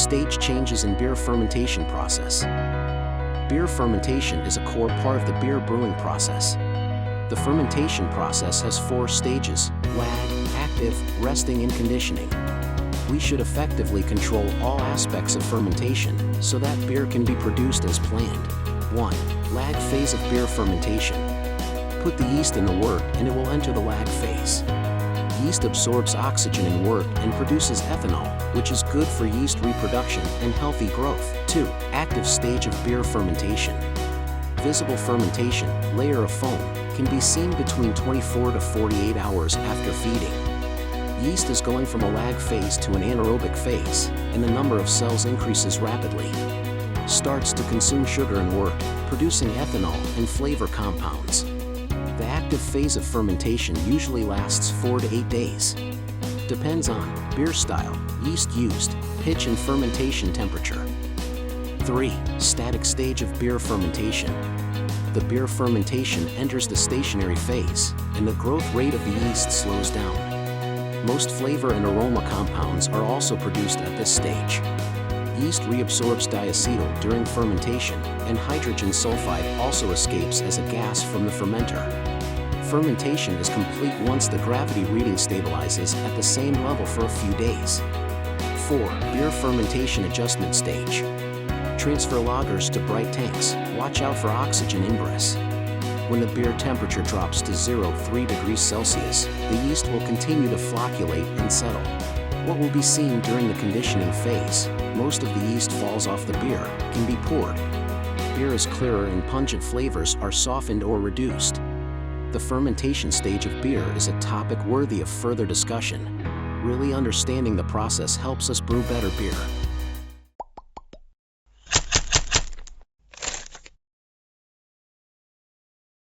Stage changes in beer fermentation process. Beer fermentation is a core part of the beer brewing process. The fermentation process has 4 stages: lag, active, resting, and conditioning. We should effectively control all aspects of fermentation so that beer can be produced as planned. 1. Lag phase of beer fermentation. Put the yeast in the wort and it will enter the lag phase. Yeast absorbs oxygen in wort and produces ethanol, which is good for yeast reproduction and healthy growth. 2. Active stage of beer fermentation. Visible fermentation, layer of foam, can be seen between 24 to 48 hours after feeding. Yeast is going from a lag phase to an anaerobic phase, and the number of cells increases rapidly. Starts to consume sugar and wort, producing ethanol and flavor compounds. The active phase of fermentation usually lasts 4 to 8 days. Depends on beer style, yeast used, pitch, and fermentation temperature. 3. Static stage of beer fermentation. The beer fermentation enters the stationary phase, and the growth rate of the yeast slows down. Most flavor and aroma compounds are also produced at this stage. Yeast reabsorbs diacetyl during fermentation, and hydrogen sulfide also escapes as a gas from the fermenter. Fermentation is complete once the gravity reading stabilizes at the same level for a few days. 4. Beer fermentation adjustment stage. Transfer lagers to bright tanks. Watch out for oxygen ingress. When the beer temperature drops to 0.3 degrees Celsius, the yeast will continue to flocculate and settle. What will be seen during the conditioning phase, most of the yeast falls off the beer, can be poured. Beer is clearer and pungent flavors are softened or reduced. The fermentation stage of beer is a topic worthy of further discussion. Really understanding the process helps us brew better beer.